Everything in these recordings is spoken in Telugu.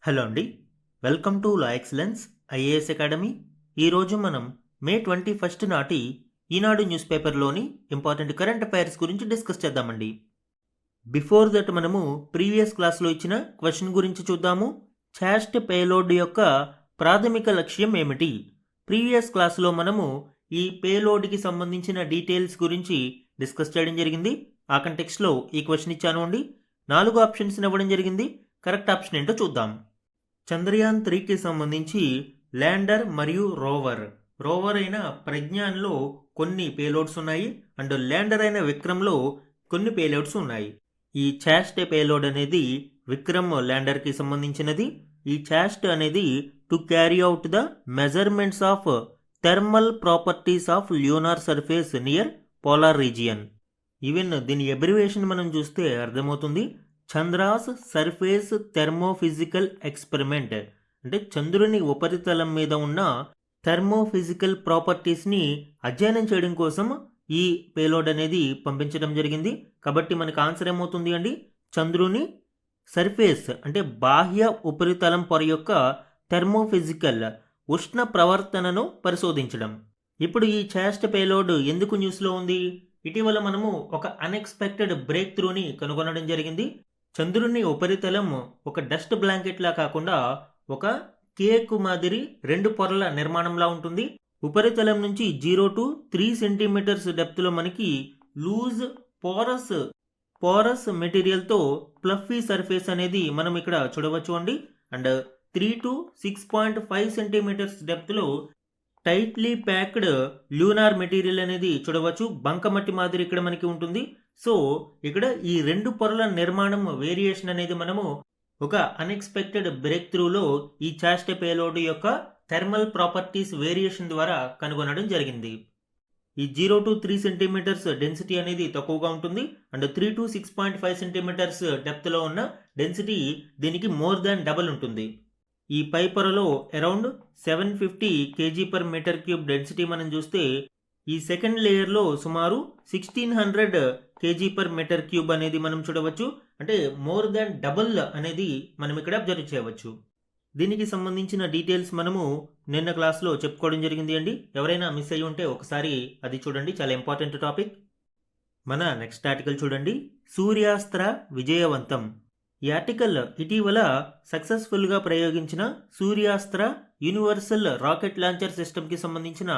హలో అండి. Welcome to law excellence IAS academy. ఈరోజు మనం మే 21 నాటి ఈనాడు న్యూస్ పేపర్లోని ఇంపార్టెంట్ కరెంట్ అఫైర్స్ గురించి డిస్కస్ చేద్దామండి. బిఫోర్ దట్ మనము ప్రీవియస్ క్లాస్లో ఇచ్చిన క్వశ్చన్ గురించి చూద్దాము. చాస్ట్ పేలోడ్ యొక్క ప్రాథమిక లక్ష్యం ఏమిటి? ప్రీవియస్ క్లాస్లో మనము ఈ పేలోడ్కి సంబంధించిన డీటెయిల్స్ గురించి డిస్కస్ చేయడం జరిగింది. ఆ కంటెక్స్ట్లో ఈ క్వశ్చన్ ఇచ్చాను అండి. 4 ఆప్షన్స్ ఇవ్వడం జరిగింది. కరెక్ట్ ఆప్షన్ ఏంటో చూద్దాం. చంద్రయాన్ 3కి సంబంధించి ల్యాండర్ మరియు రోవర్ అయిన ప్రజ్ఞాన్లో కొన్ని పేలోడ్స్ ఉన్నాయి అండ్ ల్యాండర్ అయిన విక్రమ్లో కొన్ని పేలోడ్స్ ఉన్నాయి. ఈ చాస్ట్ పేలోడ్ అనేది విక్రమ్ ల్యాండర్కి సంబంధించినది. ఈ చాస్ట్ అనేది to carry out the measurements of thermal properties of lunar surface near polar region. Even దీని అబ్రివేషన్ మనం చూస్తే అర్థమవుతుంది. చంద్రాస్ సర్ఫేస్ థెర్మోఫిజికల్ ఎక్స్పెరిమెంట్ అంటే చంద్రుని ఉపరితలం మీద ఉన్న థెర్మోఫిజికల్ ప్రాపర్టీస్ని అధ్యయనం చేయడం కోసం ఈ పేలోడ్ అనేది పంపించడం జరిగింది. కాబట్టి మనకు ఆన్సర్ ఏమవుతుంది అండి? చంద్రుని సర్ఫేస్ అంటే బాహ్య ఉపరితలం పొర యొక్క థెర్మోఫిజికల్ ఉష్ణ ప్రవర్తనను పరిశోధించడం. ఇప్పుడు ఈ చాస్ట్ పేలోడ్ ఎందుకు న్యూస్లో ఉంది? ఇటీవల మనము ఒక అన్ఎక్స్పెక్టెడ్ బ్రేక్ త్రూని కనుగొనడం జరిగింది. చంద్రుని ఉపరితలం ఒక డస్ట్ బ్లాంకెట్లా కాకుండా ఒక కేక్ మాదిరి 2 పొరల నిర్మాణంలా ఉంటుంది. ఉపరితలం నుంచి 0 to 3 సెంటీమీటర్స్ డెప్త్లో మనకి లూజ్ పోరస్ మెటీరియల్తో ప్లఫీ సర్ఫేస్ అనేది మనం ఇక్కడ చూడవచ్చు అండి. అండ్ 3 to 6.5 సెంటీమీటర్స్ డెప్త్లో టైట్లీ ప్యాక్డ్ ల్యూనార్ మెటీరియల్ అనేది చూడవచ్చు. బంకమట్టి మాదిరి ఇక్కడ మనకి ఉంటుంది. సో ఇక్కడ ఈ 2 పొరల నిర్మాణం వేరియేషన్ అనేది మనము ఒక అన్ఎక్స్పెక్టెడ్ బ్రేక్ త్రూలో ఈ చాస్ట్ పేలోడ్ యొక్క థర్మల్ ప్రాపర్టీస్ వేరియేషన్ ద్వారా కనుగొనడం జరిగింది. ఈ 0 to 3 సెంటీమీటర్స్ డెన్సిటీ అనేది తక్కువగా ఉంటుంది అండ్ 3 to 6.5 సెంటీమీటర్స్ డెప్త్లో ఉన్న డెన్సిటీ దీనికి మోర్ దాన్ డబల్ ఉంటుంది. ఈ పై పొరలో అరౌండ్ 750 kg/m³ డెన్సిటీ మనం చూస్తే ఈ సెకండ్ లేయర్లో సుమారు 1600 kg/m³ అనేది మనం చూడవచ్చు. అంటే మోర్ దాన్ డబుల్ అనేది మనం ఇక్కడ అబ్జర్వ్ చేయవచ్చు. దీనికి సంబంధించిన డీటెయిల్స్ మనము నిన్న క్లాస్లో చెప్పుకోవడం జరిగింది అండి. ఎవరైనా మిస్ అయ్యి ఉంటే ఒకసారి అది చూడండి, చాలా ఇంపార్టెంట్ టాపిక్. మన నెక్స్ట్ ఆర్టికల్ చూడండి. సూర్యాస్త్ర విజయవంతం. ఈ ఆర్టికల్ ఇటీవల సక్సెస్ఫుల్గా ప్రయోగించిన సూర్యాస్త్ర యూనివర్సల్ రాకెట్ లాంచర్ సిస్టమ్కి సంబంధించిన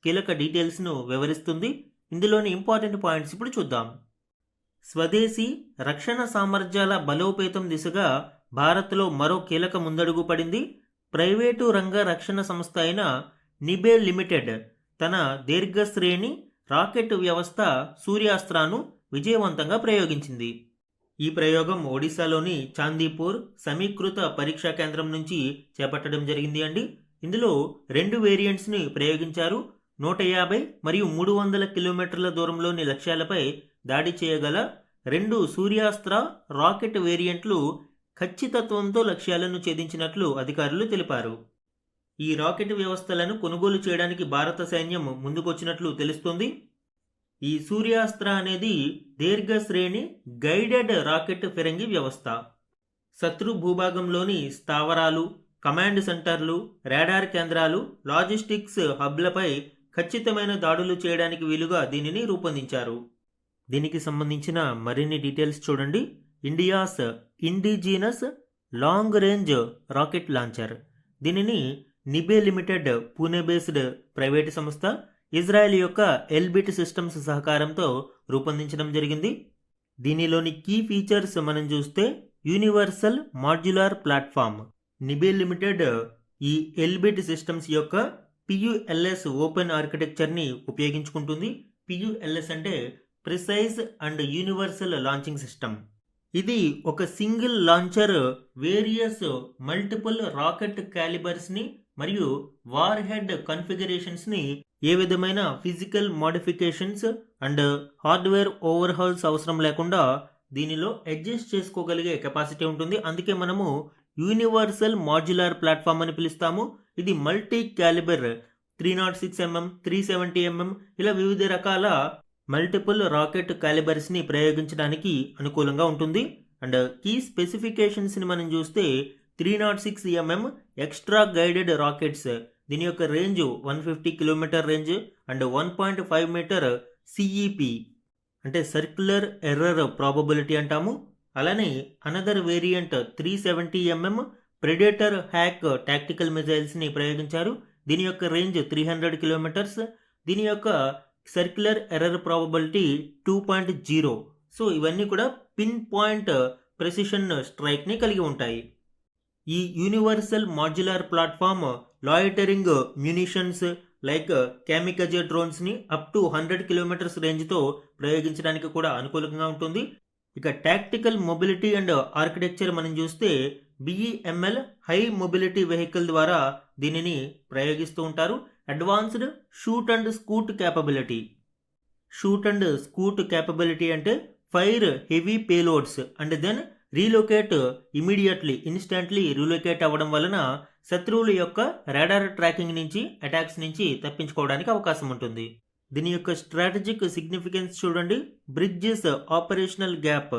కీలక డీటెయిల్స్ను వివరిస్తుంది. ఇందులోని ఇంపార్టెంట్ పాయింట్స్ ఇప్పుడు చూద్దాం. స్వదేశీ రక్షణ సామర్థ్యాల బలోపేతం దిశగా భారత్లో మరో కీలక ముందడుగు పడింది. ప్రైవేటు రంగ రక్షణ సంస్థ అయిన నిబే లిమిటెడ్ తన దీర్ఘశ్రేణి రాకెట్ వ్యవస్థ సూర్యాస్త్రాను విజయవంతంగా ప్రయోగించింది. ఈ ప్రయోగం ఒడిశాలోని చాందీపూర్ సమీకృత పరీక్షా కేంద్రం నుంచి చేపట్టడం జరిగింది అండి. ఇందులో 2 వేరియంట్స్ని ప్రయోగించారు. 150 మరియు 300 కిలోమీటర్ల దూరంలోని లక్ష్యాలపై దాడి చేయగల 2 సూర్యాస్త్ర రాకెట్ వేరియంట్లు ఖచ్చితత్వంతో లక్ష్యాలను ఛేదించినట్లు అధికారులు తెలిపారు. ఈ రాకెట్ వ్యవస్థలను కొనుగోలు చేయడానికి భారత సైన్యం ముందుకొచ్చినట్లు తెలుస్తోంది. ఈ సూర్యాస్త్ర అనేది దీర్ఘశ్రేణి గైడెడ్ రాకెట్ ఫిరంగి వ్యవస్థ. శత్రు భూభాగంలోని స్థావరాలు, కమాండ్ సెంటర్లు, రాడార్ కేంద్రాలు, లాజిస్టిక్స్ హబ్లపై ఖచ్చితమైన దాడులు చేయడానికి వీలుగా దీనిని రూపొందించారు. దీనికి సంబంధించిన మరిన్ని డీటెయిల్స్ చూడండి. India's indigenous long range rocket launcher. దీనిని Nibe limited Pune based private సంస్థ ఇజ్రాయెల్ యొక్క ఎల్బిట్ సిస్టమ్స్ సహకారంతో రూపొందించడం జరిగింది. దీనిలోని కీ ఫీచర్స్ మనం చూస్తే universal modular platform. Nibe limited ఈ ఎల్బిట్ సిస్టమ్స్ యొక్క పియుఎల్ఎస్ ఓపెన్ ఆర్కిటెక్చర్ని ఉపయోగించుకుంటుంది. పియుఎల్ఎస్ అంటే precise and universal launching system. ఇది ఒక single launcher various multiple rocket క్యాలిబర్స్ని మరియు వార్ హెడ్ కన్ఫిగరేషన్స్ని ఏ విధమైన physical modifications and hardware overhauls అవసరం లేకుండా దీనిలో అడ్జస్ట్ చేసుకోగలిగే కెపాసిటీ ఉంటుంది. అందుకే మనము యూనివర్సల్ మాడ్యులర్ ప్లాట్ఫామ్ అని పిలుస్తాము. ఇది మల్టీ క్యాలిబర్ 306 mm, 370 mm ఇలా వివిధ రకాల మల్టిపుల్ రాకెట్ క్యాలిబర్స్ని ప్రయోగించడానికి అనుకూలంగా ఉంటుంది. అండ్ కీ స్పెసిఫికేషన్స్ని మనం చూస్తే 306 ఎక్స్ట్రా గైడెడ్ రాకెట్స్. దీని యొక్క range 150 kilometre range and 1.5 metre CEP అంటే సర్క్యులర్ ఎర్రర్ ప్రాబబిలిటీ అంటాము. అలానే another variant 370 Predator Hawk tactical మిజైల్స్ని ప్రయోగించారు. దీని యొక్క రేంజ్ 300 కిలోమీటర్స్. దీని యొక్క సర్క్యులర్ ఎర్రర్ ప్రాబబిలిటీ 2.0. సో ఇవన్నీ కూడా పిన్ పాయింట్ ప్రెసిషన్ స్ట్రైక్ని కలిగి ఉంటాయి. ఈ universal modular platform loitering munitions like kamikaze డ్రోన్స్ని అప్ టు 100 కిలోమీటర్స్ రేంజ్తో ప్రయోగించడానికి కూడా అనుకూలంగా ఉంటుంది. ఇక టాక్టికల్ మొబిలిటీ అండ్ ఆర్కిటెక్చర్ మనం చూస్తే బిఈఎంఎల్ హై మొబిలిటీ వెహికల్ ద్వారా దీనిని ప్రయోగిస్తూ ఉంటారు. Advanced shoot and scoot capability. Shoot and scoot capability అంటే fire heavy payloads and then relocate immediately instantly relocate అవ్వడం వలన శత్రువుల యొక్క రాడార్ ట్రాకింగ్ నుంచి అటాక్స్ నుంచి తప్పించుకోవడానికి అవకాశం ఉంటుంది. దీని యొక్క స్ట్రాటజిక్ సిగ్నిఫికెన్స్ చూడండి. Bridges operational gap,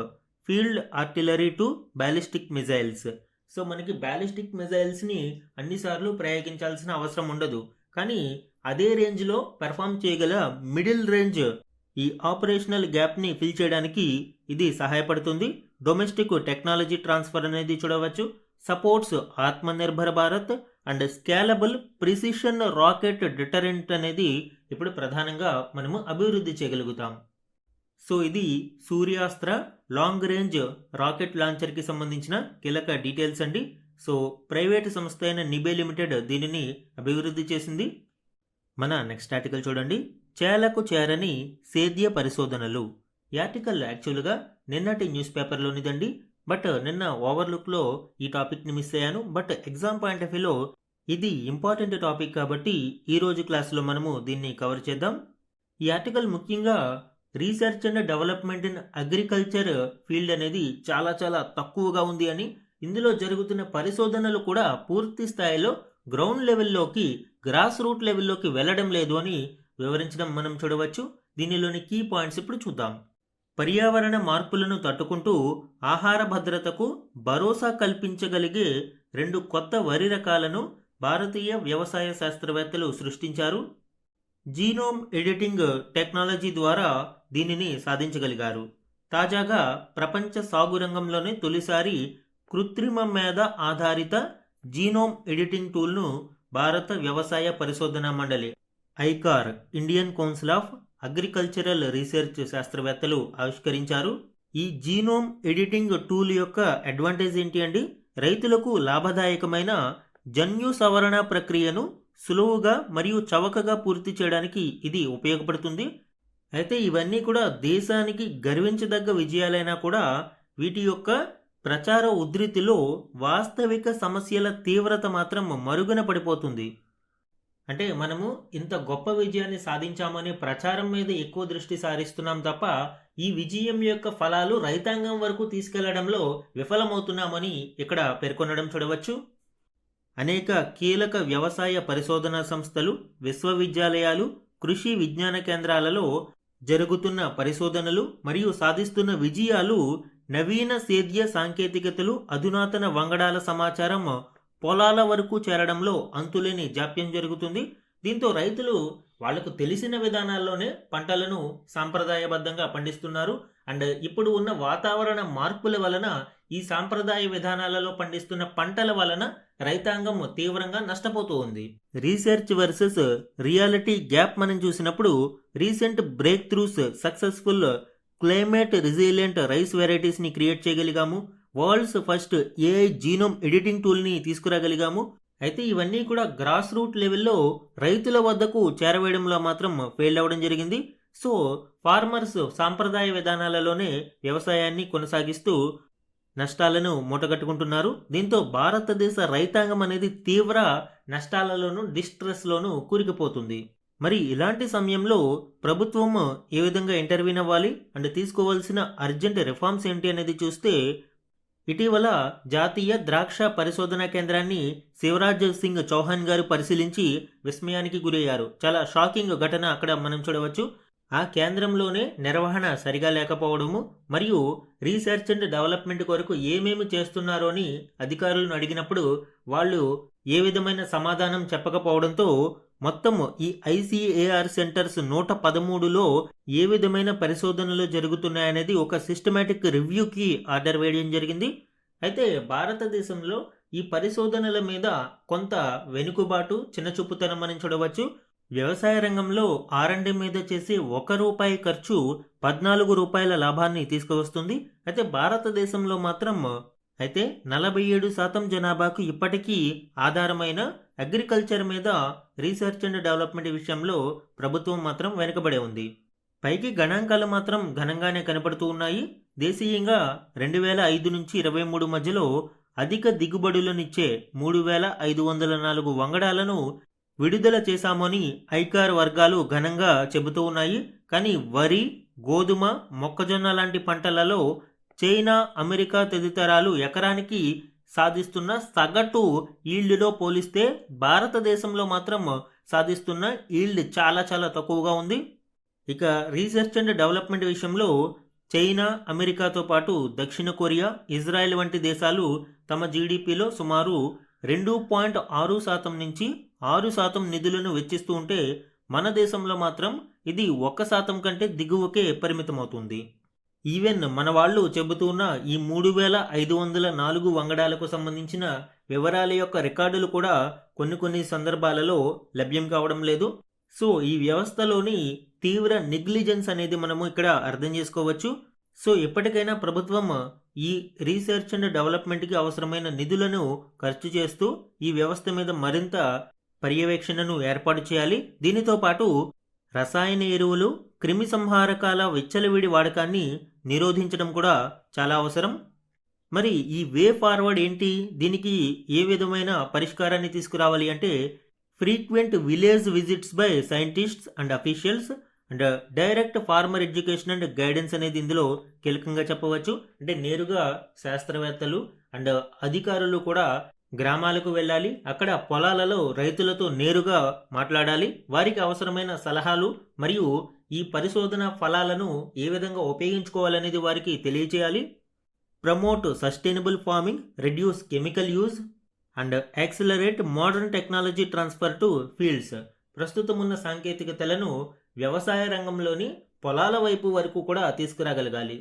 field artillery to ballistic missiles. So మనకి బ్యాలిస్టిక్ మిజైల్స్ని అన్నిసార్లు ప్రయోగించాల్సిన అవసరం ఉండదు, కానీ అదే రేంజ్లో పెర్ఫామ్ చేయగల మిడిల్ రేంజ్ ఈ ఆపరేషనల్ గ్యాప్ని ఫిల్ చేయడానికి ఇది సహాయపడుతుంది. డొమెస్టిక్ టెక్నాలజీ ట్రాన్స్ఫర్ అనేది చూడవచ్చు. Supports Atmanirbhar Bharat and scalable precision rocket deterrent అనేది ఇప్పుడు ప్రధానంగా మనము అభివృద్ధి చేయగలుగుతాం. సో ఇది సూర్యాస్త్ర లాంగ్ రేంజ్ రాకెట్ లాంచర్కి సంబంధించిన కీలక డీటెయిల్స్ అండి. సో ప్రైవేటు సంస్థ అయిన నిబే లిమిటెడ్ దీనిని అభివృద్ధి చేసింది. మన నెక్స్ట్ ఆర్టికల్ చూడండి. చేలకు చేరని సేద్య పరిశోధనలు. ఈ ఆర్టికల్ యాక్చువల్గా నిన్నటి న్యూస్ పేపర్లోనిదండి, బట్ నిన్న ఓవర్లుక్లో ఈ టాపిక్ని మిస్ అయ్యాను. బట్ ఎగ్జామ్ పాయింట్ ఆఫ్ వ్యూలో ఇది ఇంపార్టెంట్ టాపిక్ కాబట్టి ఈరోజు క్లాస్లో మనము దీన్ని కవర్ చేద్దాం. ఈ ఆర్టికల్ ముఖ్యంగా research and development in agriculture field అనేది చాలా చాలా తక్కువగా ఉంది అని, ఇందులో జరుగుతున్న పరిశోధనలు కూడా పూర్తి స్థాయిలో గ్రౌండ్ లెవెల్లోకి గ్రాస్ రూట్ లెవెల్లోకి వెళ్ళడం లేదు అని వివరించడం మనం చూడవచ్చు. దీనిలోని కీ పాయింట్స్ ఇప్పుడు చూద్దాం. పర్యావరణ మార్పులను తట్టుకుంటూ ఆహార భద్రతకు భరోసా కల్పించగలిగే 2 కొత్త వరి రకాలను భారతీయ వ్యవసాయ శాస్త్రవేత్తలు సృష్టించారు. జీనోమ్ ఎడిటింగ్ టెక్నాలజీ ద్వారా దీనిని సాధించగలిగారు. తాజాగా ప్రపంచ సాగు రంగంలోనే తొలిసారి కృత్రిమ మేధ ఆధారిత జీనోమ్ ఎడిటింగ్ టూల్ను భారత వ్యవసాయ పరిశోధనా మండలి ICAR Indian council of agricultural research శాస్త్రవేత్తలు ఆవిష్కరించారు. ఈ జీనోమ్ ఎడిటింగ్ టూల్ యొక్క అడ్వాంటేజ్ ఏంటి అండి? రైతులకు లాభదాయకమైన జన్యు సవరణ ప్రక్రియను సులువుగా మరియు చవకగా పూర్తి చేయడానికి ఇది ఉపయోగపడుతుంది. అయితే ఇవన్నీ కూడా దేశానికి గర్వించదగ్గ విజయాలైనా కూడా వీటి యొక్క ప్రచార ఉధృతిలో వాస్తవిక సమస్యల తీవ్రత మాత్రం మరుగున పడిపోతుంది. అంటే మనము ఇంత గొప్ప విజయాన్ని సాధించామనే ప్రచారం మీద ఎక్కువ దృష్టి సారిస్తున్నాం తప్ప ఈ విజయం యొక్క ఫలాలు రైతాంగం వరకు తీసుకెళ్లడంలో విఫలమవుతున్నామని ఇక్కడ పేర్కొనడం చూడవచ్చు. అనేక కీలక వ్యవసాయ పరిశోధనా సంస్థలు, విశ్వవిద్యాలయాలు, కృషి విజ్ఞాన కేంద్రాలలో జరుగుతున్న పరిశోధనలు మరియు సాధిస్తున్న విజయాలు నవీన సేద్య సాంకేతికతలు, అధునాతన వంగడాల సమాచారం పొలాల వరకు చేరడంలో అంతులేని జాప్యం జరుగుతుంది. దీంతో రైతులు వాళ్లకు తెలిసిన విధానాల్లోనే పంటలను సాంప్రదాయబద్ధంగా పండిస్తున్నారు. అండ్ ఇప్పుడు ఉన్న వాతావరణ మార్పుల వలన ఈ సాంప్రదాయ విధానాలలో పండిస్తున్న పంటల వలన రైతాంగం తీవ్రంగా నష్టపోతూ ఉంది. రీసెర్చ్ వర్సెస్ రియాలిటీ గ్యాప్ మనం చూసినప్పుడు recent breakthroughs successful climate resilient rice వెరైటీస్ని క్రియేట్ చేయగలిగాము. World's first AI genome editing టూల్ని తీసుకురాగలిగాము. అయితే ఇవన్నీ కూడా గ్రాస్ రూట్ లెవెల్లో రైతుల వద్దకు చేరవేయడంలో మాత్రం ఫెయిల్ అవ్వడం జరిగింది. సో ఫార్మర్స్ సాంప్రదాయ విధానాలలోనే వ్యవసాయాన్ని కొనసాగిస్తూ నష్టాలను మూటగట్టుకుంటున్నారు. దీంతో భారతదేశ రైతాంగం అనేది తీవ్ర నష్టాలలోనూ డిస్ట్రెస్లోనూ కూరుకుపోతుంది. మరి ఇలాంటి సమయంలో ప్రభుత్వం ఏ విధంగా ఇంటర్వ్యూన్ అవ్వాలి అండ్ తీసుకోవాల్సిన అర్జెంట్ రిఫార్మ్స్ ఏంటి అనేది చూస్తే, ఇటీవల జాతీయ ద్రాక్ష పరిశోధనా కేంద్రాన్ని శివరాజ్ సింగ్ చౌహాన్ గారు పరిశీలించి విస్మయానికి గురయ్యారు. చాలా షాకింగ్ ఘటన అక్కడ మనం చూడవచ్చు. ఆ కేంద్రంలోనే నిర్వహణ సరిగా లేకపోవడము మరియు రీసెర్చ్ అండ్ డెవలప్మెంట్ కొరకు ఏమేమి చేస్తున్నారో అని అధికారులను అడిగినప్పుడు వాళ్ళు ఏ విధమైన సమాధానం చెప్పకపోవడంతో మొత్తం ఈ ఐసిఏఆర్ సెంటర్స్ 113లో ఏ విధమైన పరిశోధనలు జరుగుతున్నాయనేది ఒక సిస్టమేటిక్ రివ్యూకి ఆర్డర్ వేయడం జరిగింది. అయితే భారతదేశంలో ఈ పరిశోధనల మీద కొంత వెనుకబాటు, చిన్నచూపుతనం అని చూడవచ్చు. వ్యవసాయ రంగంలో R&D మీద చేసే ₹1 ఖర్చు 14 రూపాయల లాభాన్ని తీసుకువస్తుంది. అయితే భారతదేశంలో మాత్రం 47% జనాభాకు ఇప్పటికీ ఆధారమైన అగ్రికల్చర్ మీద రీసెర్చ్ అండ్ డెవలప్మెంట్ విషయంలో ప్రభుత్వం మాత్రం వెనుకబడే ఉంది. పైకి గణాంకాలు మాత్రం ఘనంగానే కనపడుతూ ఉన్నాయి. దేశీయంగా 2005 నుంచి 23 మధ్యలో అధిక దిగుబడులనిచ్చే 3504 వంగడాలను విడుదల చేశామని ఐకార్ వర్గాలు ఘనంగా చెబుతూ ఉన్నాయి. కానీ వరి, గోధుమ, మొక్కజొన్న లాంటి పంటలలో చైనా, అమెరికా తదితరాలు ఎకరానికి సాధిస్తున్న సగటు ఈల్డ్లో పోలిస్తే భారతదేశంలో మాత్రం సాధిస్తున్న ఈల్డ్ చాలా చాలా తక్కువగా ఉంది. ఇక రీసెర్చ్ అండ్ డెవలప్మెంట్ విషయంలో చైనా, అమెరికాతో పాటు దక్షిణ కొరియా, ఇజ్రాయెల్ వంటి దేశాలు తమ జీడిపిలో సుమారు 2.6% నుంచి 6% నిధులను వెచ్చిస్తూ ఉంటే మన దేశంలో మాత్రం ఇది 1% కంటే దిగువకే పరిమితమవుతుంది. ఈవెన్ మన వాళ్ళు చెబుతున్న ఈ 3504 వంగడాలకు సంబంధించిన వివరాల యొక్క రికార్డులు కూడా కొన్ని సందర్భాలలో లభ్యం కావడం లేదు. సో ఈ వ్యవస్థలోని తీవ్ర నెగ్లిజెన్స్ అనేది మనము ఇక్కడ అర్థం చేసుకోవచ్చు. సో ఎప్పటికైనా ప్రభుత్వం ఈ రీసెర్చ్ అండ్ డెవలప్మెంట్కి అవసరమైన నిధులను ఖర్చు చేస్తూ ఈ వ్యవస్థ మీద మరింత పర్యవేక్షణను ఏర్పాటు చేయాలి. దీనితో పాటు రసాయన ఎరువులు, క్రిమి సంహారకాల విచ్చలవిడి వాడకాన్ని నిరోధించడం కూడా చాలా అవసరం. మరి ఈ వే ఫార్వర్డ్ ఏంటి? దీనికి ఏ విధమైన పరిష్కారాన్ని తీసుకురావాలి అంటే frequent village visits by scientists and officials and direct farmer education and guidance అనేది ఇందులో కీలకంగా చెప్పవచ్చు. అంటే నేరుగా శాస్త్రవేత్తలు అండ్ అధికారులు కూడా గ్రామాలకు వెళ్ళాలి. అక్కడ పొలాలలో రైతులతో నేరుగా మాట్లాడాలి. వారికి అవసరమైన సలహాలు మరియు ఈ పరిశోధన ఫలాలను ఏ విధంగా ఉపయోగించుకోవాలనేది వారికి తెలియచేయాలి. Promote sustainable farming, reduce chemical use and accelerate modern technology transfer to fields. ప్రస్తుతం ఉన్న సాంకేతికతలను వ్యవసాయ రంగంలోని పొలాల వైపు వరకు కూడా తీసుకురాగలగాలి.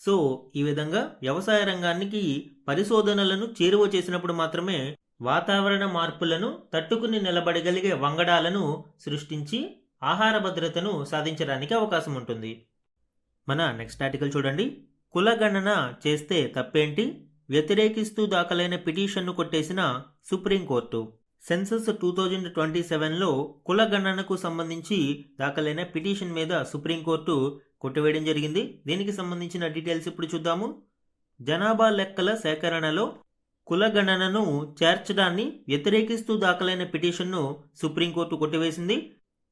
సో ఈ విధంగా వ్యవసాయ రంగానికి పరిశోధనలను చేరువ చేసినప్పుడు మాత్రమే వాతావరణ మార్పులను తట్టుకుని నిలబడగలిగే వంగడాలను సృష్టించి ఆహార భద్రతను సాధించడానికి అవకాశం ఉంటుంది. మన నెక్స్ట్ ఆర్టికల్ చూడండి. కులగణన చేస్తే తప్పేంటి? వ్యతిరేకిస్తూ దాఖలైన పిటిషన్ను కొట్టేసిన సుప్రీంకోర్టు. సెన్సస్ 2027లో కులగణనకు సంబంధించి దాఖలైన పిటిషన్ మీద సుప్రీంకోర్టు కొట్టివేయడం జరిగింది. దీనికి సంబంధించిన డీటెయిల్స్ ఇప్పుడు చూద్దాము. జనాభా లెక్కల సేకరణలో కులగణనను చేర్చడాన్ని వ్యతిరేకిస్తూ దాఖలైన పిటిషన్ను సుప్రీంకోర్టు కొట్టివేసింది.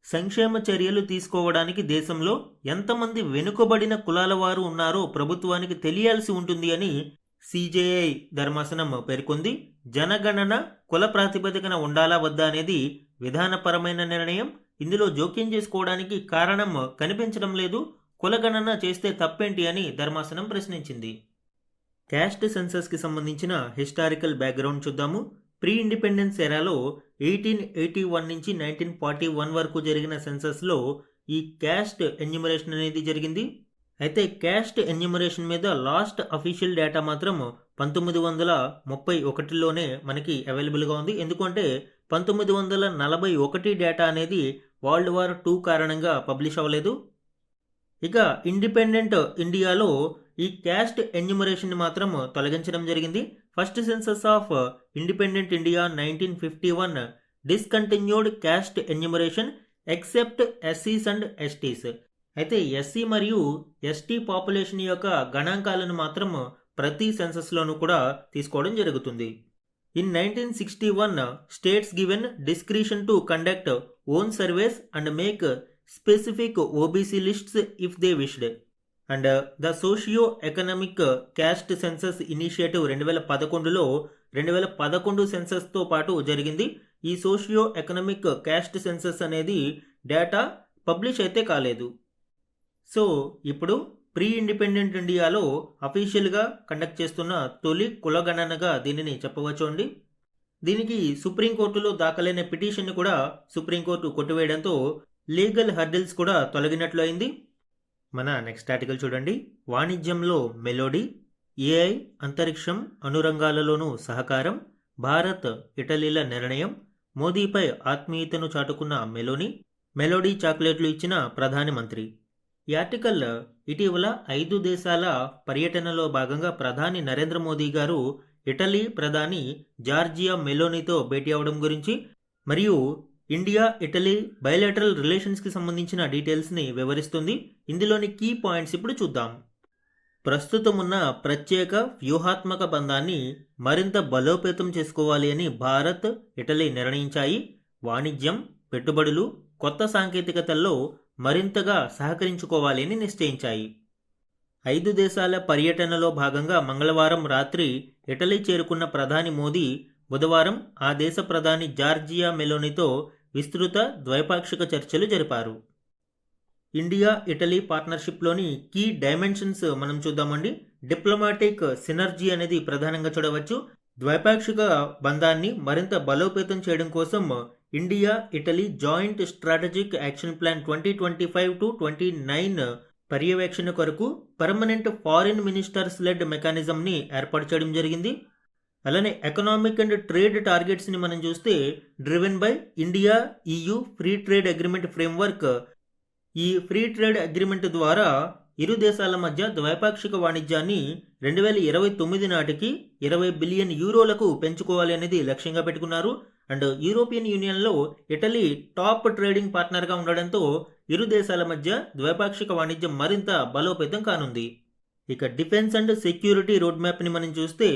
సంక్షేమ చర్యలు తీసుకోవడానికి దేశంలో ఎంతమంది వెనుకబడిన కులాల వారు ఉన్నారో ప్రభుత్వానికి తెలియాల్సి ఉంటుంది అని సిజేఐ ధర్మాసనం పేర్కొంది. జనగణన కుల ప్రాతిపదికన ఉండాలా వద్దా అనేది విధానపరమైన నిర్ణయం. ఇందులో జోక్యం చేసుకోవడానికి కారణం కనిపించడం లేదు. కులగణన చేస్తే తప్పేంటి అని ధర్మాసనం ప్రశ్నించింది. క్యాస్ట్ సెన్సస్కి సంబంధించిన హిస్టారికల్ బ్యాక్గ్రౌండ్ చూద్దాము. ప్రీ ఇండిపెండెన్స్ ఎరాలో 1881 నుంచి 1941 వరకు జరిగిన సెన్సస్లో ఈ క్యాస్ట్ ఎన్యూమరేషన్ అనేది జరిగింది. అయితే క్యాస్ట్ ఎన్యూమరేషన్ మీద లాస్ట్ అఫీషియల్ డేటా మాత్రం 1931లోనే మనకి అవైలబుల్గా ఉంది. ఎందుకంటే 1941 డేటా అనేది వరల్డ్ వార్ 2 కారణంగా పబ్లిష్ అవ్వలేదు. ఇక ఇండిపెండెంట్ ఇండియాలో ఈ క్యాస్ట్ ఎన్యూమరేషన్ మాత్రం తొలగించడం జరిగింది. First census of independent India 1951 discontinued caste enumeration except ఎస్సీస్ అండ్ ఎస్టీస్. అయితే ఎస్సీ మరియు ఎస్టీ పాపులేషన్ యొక్క గణాంకాలను మాత్రం ప్రతి సెన్సస్లోనూ కూడా తీసుకోవడం జరుగుతుంది. In 1961 states given discretion to conduct own surveys and make specific OBC lists if they wished. And the socio economic caste census initiative 2011లో 2011 సెన్సస్తో పాటు జరిగింది. ఈ సోషియో ఎకనామిక్ క్యాస్ట్ సెన్సస్ అనేది డేటా పబ్లిష్ అయితే కాలేదు. సో ఇప్పుడు ప్రీ ఇండిపెండెంట్ ఇండియాలో అఫీషియల్గా కండక్ట్ చేస్తున్న తొలి కులగణనగా దీనిని చెప్పవచ్చు అండి. దీనికి సుప్రీంకోర్టులో దాఖలైన పిటిషన్ని కూడా సుప్రీంకోర్టు కొట్టివేయడంతో లీగల్ హర్డిల్స్ కూడా తొలగినట్లు అయింది. మన నెక్స్ట్ ఆర్టికల్ చూడండి. వాణిజ్యంలో మెలోడీ, ఏఐ, అంతరిక్షం, అనురంగాలలోనూ సహకారం, భారత్ ఇటలీల నిర్ణయం, మోదీపై ఆత్మీయతను చాటుకున్న మెలోడీ చాక్లెట్లు ఇచ్చిన ప్రధాని మంత్రి. ఈ ఆర్టికల్ ఇటీవల 5 దేశాల పర్యటనలో భాగంగా ప్రధాని నరేంద్ర మోదీ గారు ఇటలీ ప్రధాని జార్జియా మెలోనీతో భేటీ అవడం గురించి మరియు ఇండియా ఇటలీ బయలాటరల్ రిలేషన్స్కి సంబంధించిన డీటెయిల్స్ని వివరిస్తుంది. ఇందులోని కీ పాయింట్స్ ఇప్పుడు చూద్దాం. ప్రస్తుతం ఉన్న ప్రత్యేక వ్యూహాత్మక బంధాన్ని మరింత బలోపేతం చేసుకోవాలి అని భారత్, ఇటలీ నిర్ణయించాయి. వాణిజ్యం, పెట్టుబడులు, కొత్త సాంకేతికతల్లో మరింతగా సహకరించుకోవాలి అని నిశ్చయించాయి. 5 దేశాల పర్యటనలో భాగంగా మంగళవారం రాత్రి ఇటలీ చేరుకున్న ప్రధాని మోదీ బుధవారం ఆ దేశ ప్రధాని జార్జియా మెలోనీతో విస్తృత ద్వైపాక్షిక చర్చలు జరిపారు. ఇండియా ఇటలీ పార్ట్నర్షిప్లోని కీ డైమెన్షన్స్ మనం చూద్దామండి. డిప్లొమాటిక్ సినర్జీ అనేది ప్రధానంగా చూడవచ్చు. ద్వైపాక్షిక బంధాన్ని మరింత బలోపేతం చేయడం కోసం India Italy joint strategic action plan 2025-29 పర్యవేక్షణ కొరకు పర్మనెంట్ ఫారిన్ మినిస్టర్స్ లెడ్ మెకానిజంని ఏర్పాటు చేయడం జరిగింది. అలానే ఎకనామిక్ అండ్ ట్రేడ్ టార్గెట్స్ని మనం చూస్తే driven by India EU free trade agreement framework. ఈ ఫ్రీ ట్రేడ్ అగ్రిమెంట్ ద్వారా ఇరు దేశాల మధ్య ద్వైపాక్షిక వాణిజ్యాన్ని 2029 నాటికి 20 బిలియన్ యూరోలకు పెంచుకోవాలి అనేది లక్ష్యంగా పెట్టుకున్నారు. అండ్ యూరోపియన్ యూనియన్లో ఇటలీ టాప్ ట్రేడింగ్ పార్ట్నర్గా ఉండడంతో ఇరు దేశాల మధ్య ద్వైపాక్షిక వాణిజ్యం మరింత బలోపేతం కానుంది. ఇక డిఫెన్స్ అండ్ సెక్యూరిటీ రోడ్ మ్యాప్ని మనం చూస్తే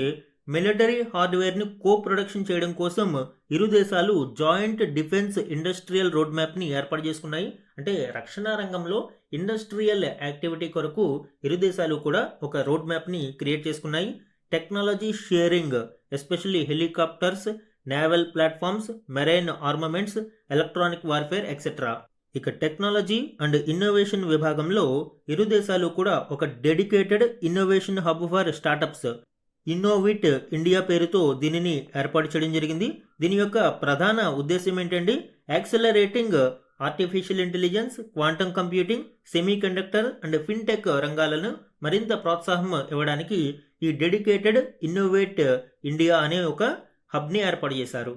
మిలిటరీ హార్డ్వేర్ని కో ప్రొడక్షన్ చేయడం కోసం ఇరు దేశాలు జాయింట్ డిఫెన్స్ ఇండస్ట్రియల్ రోడ్ మ్యాప్ని ఏర్పాటు చేసుకున్నాయి. అంటే రక్షణ రంగంలో ఇండస్ట్రియల్ యాక్టివిటీ కొరకు ఇరు దేశాలు కూడా ఒక రోడ్ మ్యాప్ని క్రియేట్ చేసుకున్నాయి. Technology sharing, especially helicopters, naval platforms, marine armaments, electronic warfare etcetera. ఇక టెక్నాలజీ అండ్ ఇన్నోవేషన్ విభాగంలో ఇరు దేశాలు కూడా ఒక dedicated innovation hub for startups Innovit India పేరుతో దీనిని ఏర్పాటు చేయడం జరిగింది. దీని యొక్క ప్రధాన ఉద్దేశం ఏంటంటే accelerating artificial intelligence, quantum computing, semi conductor and fintech రంగాలను మరింత ప్రోత్సాహం ఇవ్వడానికి ఈ డెడికేటెడ్ ఇన్నోవేట్ ఇండియా అనే ఒక హబ్ని ఏర్పాటు చేశారు.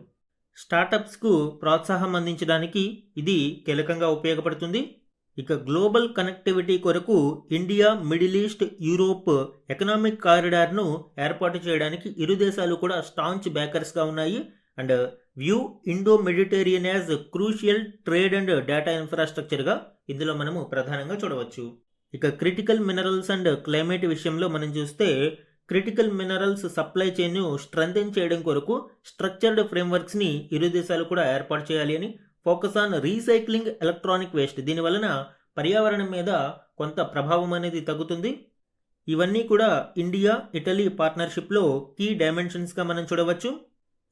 స్టార్టప్స్కు ప్రోత్సాహం అందించడానికి ఇది కీలకంగా ఉపయోగపడుతుంది. ఇక గ్లోబల్ కనెక్టివిటీ కొరకు India, middle east, Europe economic కారిడార్ను ఏర్పాటు చేయడానికి ఇరు దేశాలు కూడా స్టాంచ్ బ్యాకర్స్గా ఉన్నాయి. And view Indo Mediterranean as crucial trade and data ఇన్ఫ్రాస్ట్రక్చర్గా ఇందులో మనము ప్రధానంగా చూడవచ్చు. ఇక క్రిటికల్ మినరల్స్ అండ్ క్లైమేట్ విషయంలో మనం చూస్తే క్రిటికల్ మినరల్స్ సప్లై చైన్ను స్ట్రెంథెన్ చేయడం కొరకు స్ట్రక్చర్డ్ ఫ్రేమ్వర్క్స్ని ఇరు దేశాలు కూడా ఏర్పాటు చేయాలి అని, focus on recycling electronic waste, దీనివలన పర్యావరణం మీద కొంత ప్రభావం అనేది తగ్గుతుంది. ఇవన్నీ కూడా ఇండియా ఇటలీ పార్ట్నర్షిప్లో కీ డైమెన్షన్స్గా మనం చూడవచ్చు.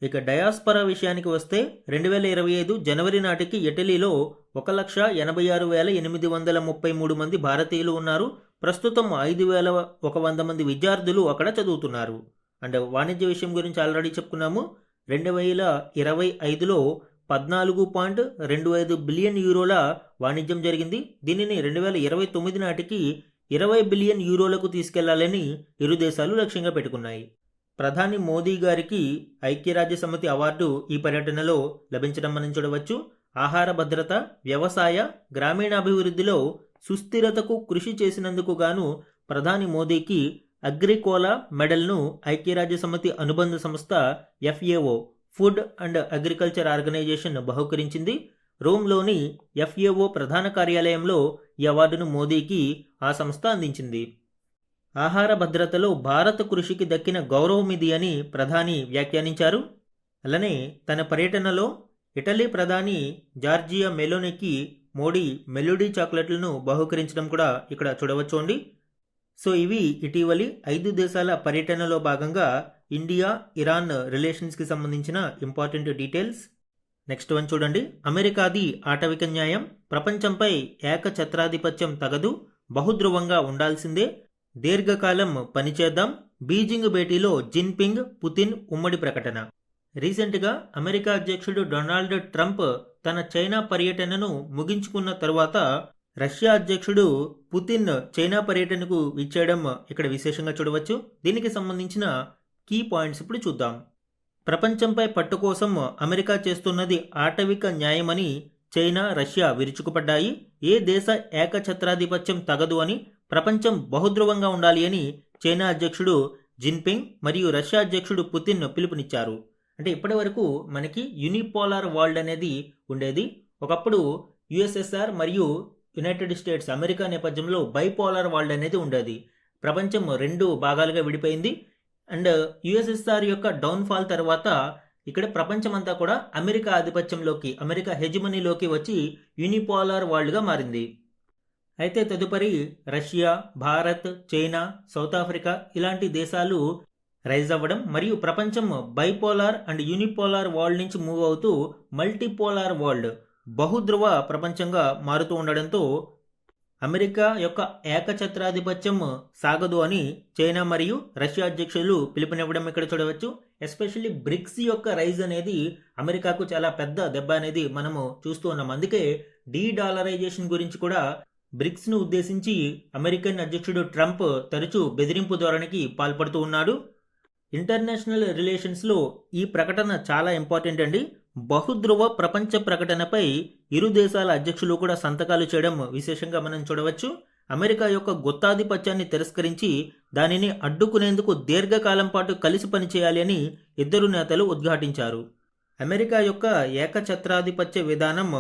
ఇక డయాస్పరా విషయానికి వస్తే 2025 జనవరి నాటికి ఇటలీలో 1,86,833 మంది భారతీయులు ఉన్నారు. ప్రస్తుతం 5,100 మంది విద్యార్థులు అక్కడ చదువుతున్నారు. అండ్ వాణిజ్య విషయం గురించి ఆల్రెడీ చెప్పుకున్నాము. 2025లో 14.25 బిలియన్ యూరోల వాణిజ్యం జరిగింది. దీనిని 2029 నాటికి 20 బిలియన్ యూరోలకు తీసుకెళ్లాలని ఇరు దేశాలు లక్ష్యంగా పెట్టుకున్నాయి. ప్రధాని మోదీ గారికి ఐక్యరాజ్య సమితి అవార్డు ఈ పర్యటనలో లభించడం మనం చూడవచ్చు. ఆహార భద్రత, వ్యవసాయ, గ్రామీణాభివృద్ధిలో సుస్థిరతకు కృషి చేసినందుకు గాను ప్రధాని మోదీకి అగ్రికోలా మెడల్ను ఐక్యరాజ్య సమితి అనుబంధ సంస్థ FAO food and agriculture organisation బహుకరించింది. రోమ్లోని FAO ప్రధాన కార్యాలయంలో ఈ అవార్డును మోదీకి ఆ సంస్థ అందించింది. ఆహార భద్రతలో భారత కృషికి దక్కిన గౌరవం ఇది అని ప్రధాని వ్యాఖ్యానించారు. అలానే తన పర్యటనలో ఇటలీ ప్రధాని జార్జియా మెలోనీకి మోడీ మెలోడీ చాక్లెట్లను బహుకరించడం కూడా ఇక్కడ చూడవచ్చండి. సో ఇవి ఇటీవలి 5 దేశాల పర్యటనలో భాగంగా ఇండియా ఇరాన్ రిలేషన్స్కి సంబంధించిన ఇంపార్టెంట్ డీటెయిల్స్. నెక్స్ట్ వన్ చూడండి, అమెరికాది ఆటవిక న్యాయం, ప్రపంచంపై ఏకఛత్రాధిపత్యం తగదు, బహుధ్రువంగా ఉండాల్సిందే, దీర్ఘకాలం పనిచేద్దాం, బీజింగ్ భేటీలో జిన్పింగ్ పుతిన్ ఉమ్మడి ప్రకటన. రీసెంట్గా అమెరికా అధ్యక్షుడు డొనాల్డ్ ట్రంప్ తన చైనా పర్యటనను ముగించుకున్న తరువాత రష్యా అధ్యక్షుడు పుతిన్ చైనా పర్యటనకు ఇచ్చేయడం ఇక్కడ విశేషంగా చూడవచ్చు. దీనికి సంబంధించిన కీ పాయింట్స్ ఇప్పుడు చూద్దాం. ప్రపంచంపై పట్టు కోసం అమెరికా చేస్తున్నది ఆటవిక న్యాయమని చైనా, రష్యా విరుచుకుపడ్డాయి. ఏ దేశ ఏకఛత్రాధిపత్యం తగదు అని, ప్రపంచం బహుధ్రువంగా ఉండాలి అని చైనా అధ్యక్షుడు జిన్పింగ్ మరియు రష్యా అధ్యక్షుడు పుతిన్ పిలుపునిచ్చారు. అంటే ఇప్పటి వరకు మనకి యూనిపోలార్ వరల్డ్ అనేది ఉండేది. ఒకప్పుడు యుఎస్ఎస్ఆర్ మరియు యునైటెడ్ స్టేట్స్ అమెరికా నేపథ్యంలో బైపోలార్ వరల్డ్ అనేది ఉండేది. ప్రపంచం 2 భాగాలుగా విడిపోయింది. అండ్ యుఎస్ఎస్ఆర్ యొక్క డౌన్ఫాల్ తర్వాత ఇక్కడ ప్రపంచమంతా కూడా అమెరికా ఆధిపత్యంలోకి, అమెరికా హెజిమనీలోకి వచ్చి యూనిపోలార్ వరల్డ్గా మారింది. అయితే తదుపరి Russia, Bharat, China, south Africa ఇలాంటి దేశాలు రైజ్ అవ్వడం మరియు ప్రపంచం బైపోలార్ అండ్ యూనిపోలార్ వరల్డ్ నుంచి మూవ్ అవుతూ మల్టీపోలార్ వరల్డ్, బహుధ్రువ ప్రపంచంగా మారుతూ ఉండడంతో అమెరికా యొక్క ఏకఛత్రాధిపత్యం సాగదు అని చైనా మరియు రష్యా అధ్యక్షులు పిలుపునివ్వడం ఇక్కడ చూడవచ్చు. ఎస్పెషల్లీ బ్రిక్స్ యొక్క రైజ్ అనేది అమెరికాకు చాలా పెద్ద దెబ్బ అనేది మనము చూస్తూ ఉన్నాం. అందుకే డీడాలరైజేషన్ గురించి కూడా బ్రిక్స్ను ఉద్దేశించి అమెరికన్ అధ్యక్షుడు ట్రంప్ తరచూ బెదిరింపు ధోరణికి పాల్పడుతూ ఉన్నాడు. ఇంటర్నేషనల్ రిలేషన్స్లో ఈ ప్రకటన చాలా ఇంపార్టెంట్ అండి. బహుధ్రువ ప్రపంచ ప్రకటనపై ఇరు దేశాల అధ్యక్షులు కూడా సంతకాలు చేయడం విశేషంగా మనం చూడవచ్చు. అమెరికా యొక్క గుత్తాధిపత్యాన్ని తిరస్కరించి దానిని అడ్డుకునేందుకు దీర్ఘకాలం పాటు కలిసి పనిచేయాలి అని ఇద్దరు నేతలు ఉద్ఘాటించారు. అమెరికా యొక్క ఏకఛత్రాధిపత్య విధానం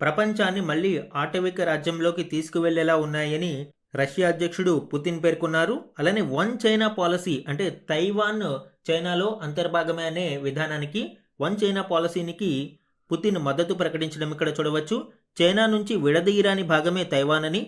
ప్రపంచాన్ని మళ్లీ ఆటవిక రాజ్యంలోకి తీసుకువెళ్లేలా ఉన్నాయని రష్యా అధ్యక్షుడు పుతిన్ పేర్కొన్నారు. అలానే వన్ చైనా పాలసీ, అంటే తైవాన్ చైనాలో అంతర్భాగమే అనే విధానానికి, వన్ చైనా పాలసీనికి పుతిన్ మద్దతు ప్రకటించడం ఇక్కడ చూడవచ్చు. చైనా నుంచి విడదీయరాని భాగమే తైవాన్ అని,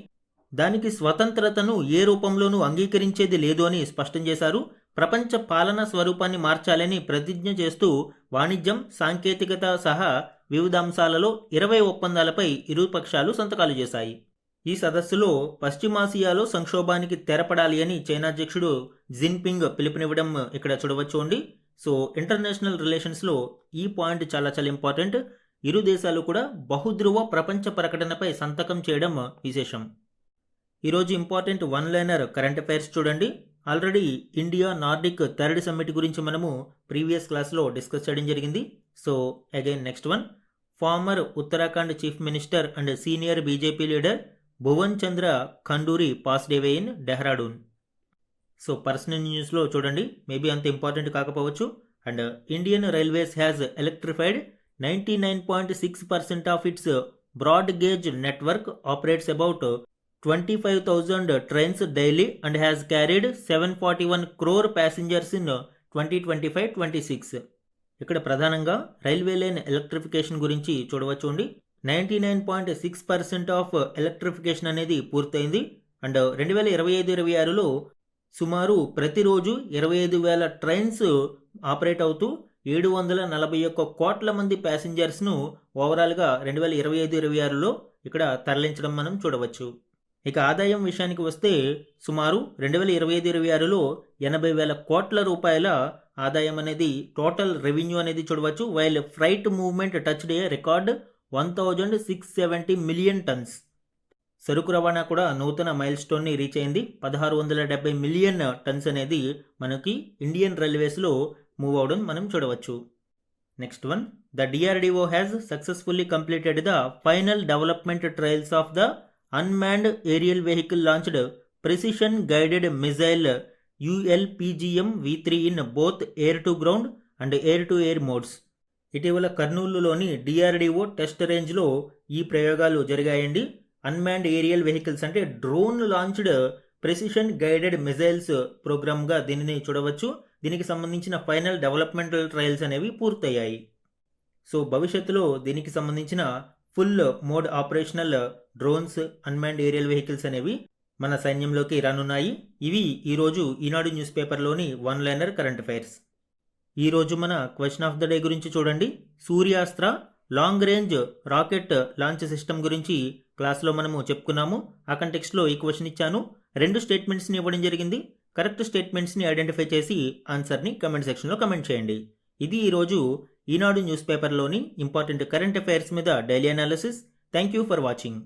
దానికి స్వతంత్రతను ఏ రూపంలోనూ అంగీకరించేది లేదు అని స్పష్టం చేశారు. ప్రపంచ పాలనా స్వరూపాన్ని మార్చాలని ప్రతిజ్ఞ చేస్తూ వాణిజ్యం, సాంకేతికత సహా వివిధ అంశాలలో 20 ఒప్పందాలపై ఇరు పక్షాలు సంతకాలు చేశాయి. ఈ సదస్సులో పశ్చిమాసియాలో సంక్షోభానికి తెరపడాలి అని చైనా అధ్యక్షుడు జిన్పింగ్ పిలుపునివ్వడం ఇక్కడ చూడవచ్చు అండి. సో ఇంటర్నేషనల్ రిలేషన్స్లో ఈ పాయింట్ చాలా చాలా ఇంపార్టెంట్. ఇరు దేశాలు కూడా బహుధ్రువ ప్రపంచ ప్రకటనపై సంతకం చేయడం విశేషం. ఈరోజు important one liner current affairs చూడండి. Already India Nordic third summit గురించి మనము ప్రీవియస్ క్లాస్లో డిస్కస్ చేయడం జరిగింది. So again next one, former Uttarakhand chief minister and senior BJP leader Bhuvan Chandra Khanduri passed away in Dehradun. So personal న్యూస్లో చూడండి, మేబీ అంత ఇంపార్టెంట్ కాకపోవచ్చు. And Indian railways has electrified 99.6% of its broad gauge network, operates about 25,000 trains daily and has carried 741 crore passengers in 2025-26. ఇక్కడ ప్రధానంగా రైల్వే లైన్ ఎలక్ట్రిఫికేషన్ గురించి చూడవచ్చు అండి. 99.6% ఆఫ్ ఎలక్ట్రిఫికేషన్ అనేది పూర్తయింది. అండ్ 2025-26లో సుమారు ప్రతిరోజు 25,000 ట్రైన్స్ ఆపరేట్ అవుతూ 741 కోట్ల మంది ప్యాసింజర్స్ను ఓవరాల్గా 2025-26లో ఇక్కడ తరలించడం మనం చూడవచ్చు. ఇక ఆదాయం విషయానికి వస్తే సుమారు 2025-26లో 80,000 కోట్ల రూపాయల ఆదాయం అనేది టోటల్ రెవెన్యూ అనేది చూడవచ్చు. వైల్ ఫ్రైట్ మూవ్మెంట్ టచ్డ్ ఏ రికార్డ్ 1,670 మిలియన్ టన్స్. సరుకు రవాణా కూడా నూతన మైల్ స్టోన్ని రీచ్ అయింది. 1,670 మిలియన్ టన్స్ అనేది మనకి ఇండియన్ రైల్వేస్లో మూవ్ అవడం మనం చూడవచ్చు. Next one, the DRDO has successfully completed the final development trials of the unmanned aerial vehicle launched precision guided missile ULPGM V3 in both air to ground and air to air modes. ఇటీవల కర్నూలులోని DRDO టెస్ట్ రేంజ్లో ఈ ప్రయోగాలు జరిగాయండి. అన్మాన్డ్ ఏరియల్ వెహికల్స్ అంటే drone launched precision guided missiles ప్రోగ్రామ్గా దీనిని చూడవచ్చు. దీనికి సంబంధించిన ఫైనల్ డెవలప్మెంటల్ ట్రయల్స్ అనేవి పూర్తయ్యాయి. సో భవిష్యత్తులో దీనికి సంబంధించిన full mode operational drones, unmanned aerial vehicles అనేవి మన సైన్యంలోకి రానున్నాయి. ఇవి ఈరోజు ఈనాడు న్యూస్ పేపర్లోని వన్ లైనర్ కరెంట్ అఫైర్స్. ఈరోజు మన క్వశ్చన్ ఆఫ్ ద డే గురించి చూడండి. Suryastra long range rocket launch system గురించి క్లాస్లో మనము చెప్పుకున్నాము. ఆ కంటెక్స్ట్లో ఈ క్వశ్చన్ ఇచ్చాను. 2 స్టేట్మెంట్స్ని ఇవ్వడం జరిగింది. కరెక్ట్ స్టేట్మెంట్స్ని ఐడెంటిఫై చేసి ఆన్సర్ని కమెంట్ సెక్షన్లో కమెంట్ చేయండి. ఇది ఈరోజు Eenadu news పేపర్లోని important current affairs మీద daily analysis. Thank you for watching.